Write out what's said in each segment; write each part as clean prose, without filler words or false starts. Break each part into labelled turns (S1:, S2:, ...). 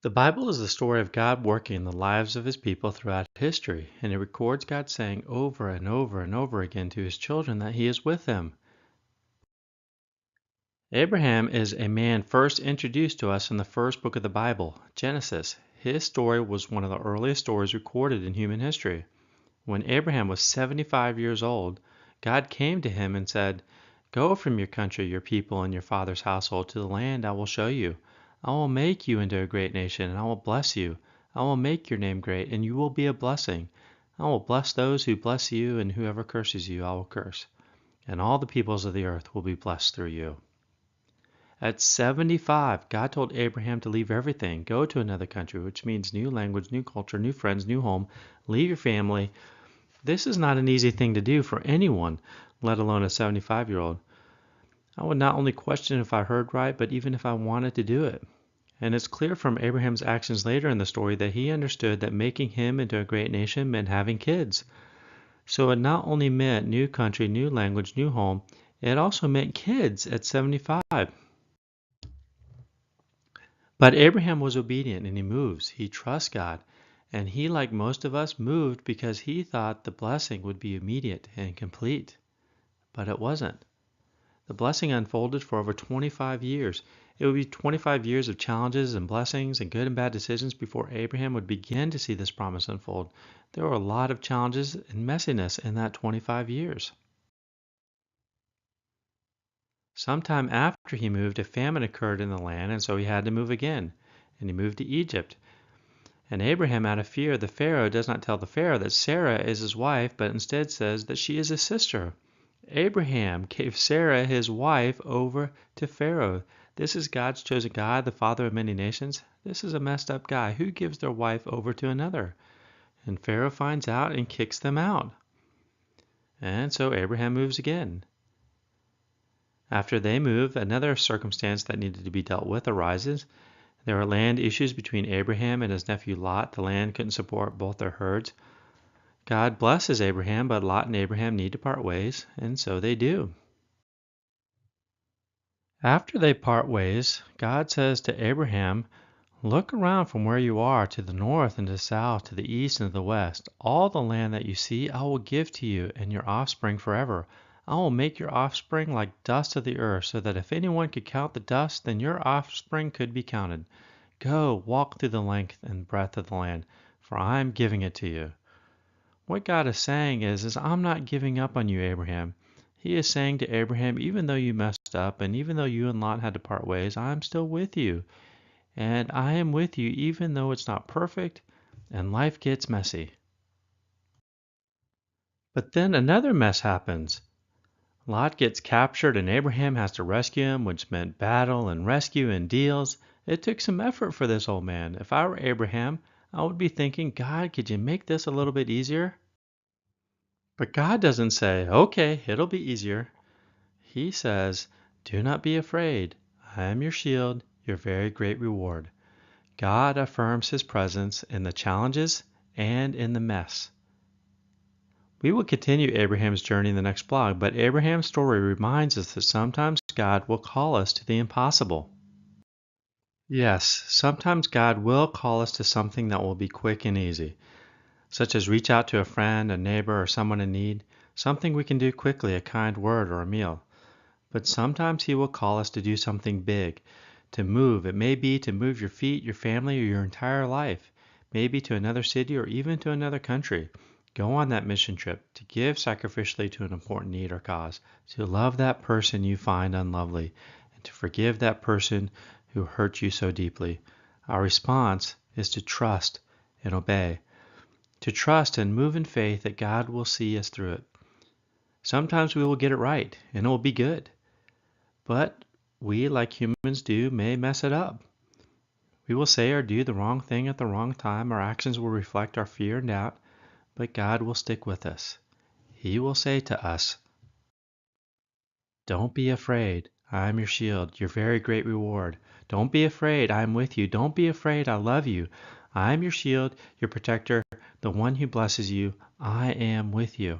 S1: The Bible is the story of God working in the lives of his people throughout history, and it records God saying over and over and over again to his children that he is with them. Abraham is a man first introduced to us in the first book of the Bible, Genesis. His story was one of the earliest stories recorded in human history. When Abraham was 75 years old, God came to him and said, "Go from your country, your people, and your father's household to the land I will show you. I will make you into a great nation, and I will bless you. I will make your name great, and you will be a blessing. I will bless those who bless you, and whoever curses you I will curse. And all the peoples of the earth will be blessed through you." At 75, God told Abraham to leave everything, go to another country, which means new language, new culture, new friends, new home, leave your family. This is not an easy thing to do for anyone, let alone a 75-year-old. I would not only question if I heard right, but even if I wanted to do it. And it's clear from Abraham's actions later in the story that he understood that making him into a great nation meant having kids. So it not only meant new country, new language, new home, it also meant kids at 75. But Abraham was obedient and he moves. He trusts God. And he, like most of us, moved because he thought the blessing would be immediate and complete. But it wasn't. The blessing unfolded for over 25 years. It would be 25 years of challenges and blessings and good and bad decisions before Abraham would begin to see this promise unfold. There were a lot of challenges and messiness in that 25 years. Sometime after he moved, a famine occurred in the land, and so he had to move again. And he moved to Egypt. And Abraham, out of fear of the Pharaoh, does not tell the Pharaoh that Sarah is his wife, but instead says that she is his sister. Abraham gave Sarah, his wife, over to Pharaoh. This is God's chosen guy, the father of many nations. This is a messed up guy. Who gives their wife over to another? And Pharaoh finds out and kicks them out. And so Abraham moves again. After they move, another circumstance that needed to be dealt with arises. There are land issues between Abraham and his nephew Lot. The land couldn't support both their herds. God blesses Abraham, but Lot and Abraham need to part ways, and so they do. After they part ways, God says to Abraham, "Look around from where you are to the north and to the south, to the east and to the west. All the land that you see I will give to you and your offspring forever. I will make your offspring like dust of the earth, so that if anyone could count the dust, then your offspring could be counted. Go, walk through the length and breadth of the land, for I am giving it to you." What God is saying is I'm not giving up on you, Abraham. He is saying to Abraham, even though you messed up and even though you and Lot had to part ways, I'm still with you. And I am with you even though it's not perfect and life gets messy. But then another mess happens. Lot gets captured and Abraham has to rescue him, which meant battle and rescue and deals. It took some effort for this old man. If I were Abraham, I would be thinking, God, could you make this a little bit easier? But God doesn't say, okay, it'll be easier. He says, do not be afraid. I am your shield, your very great reward. God affirms his presence in the challenges and in the mess. We will continue Abraham's journey in the next blog, but Abraham's story reminds us that sometimes God will call us to the impossible. Yes, sometimes God will call us to something that will be quick and easy, such as reach out to a friend, a neighbor, or someone in need, something we can do quickly, a kind word or a meal. But sometimes he will call us to do something big, to move. It may be to move your feet, your family, or your entire life, maybe to another city or even to another country. Go on that mission trip, to give sacrificially to an important need or cause, to love that person you find unlovely, and to forgive that person who hurt you so deeply. Our response is to trust and obey, to trust and move in faith that God will see us through it. Sometimes we will get it right, and it will be good. But we, like humans do, may mess it up. We will say or do the wrong thing at the wrong time. Our actions will reflect our fear and doubt, but God will stick with us. He will say to us, don't be afraid. I am your shield, your very great reward. Don't be afraid. I am with you. Don't be afraid. I love you. I am your shield, your protector, the one who blesses you. I am with you.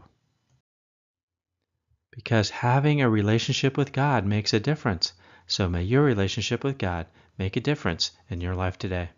S1: Because having a relationship with God makes a difference. So may your relationship with God make a difference in your life today.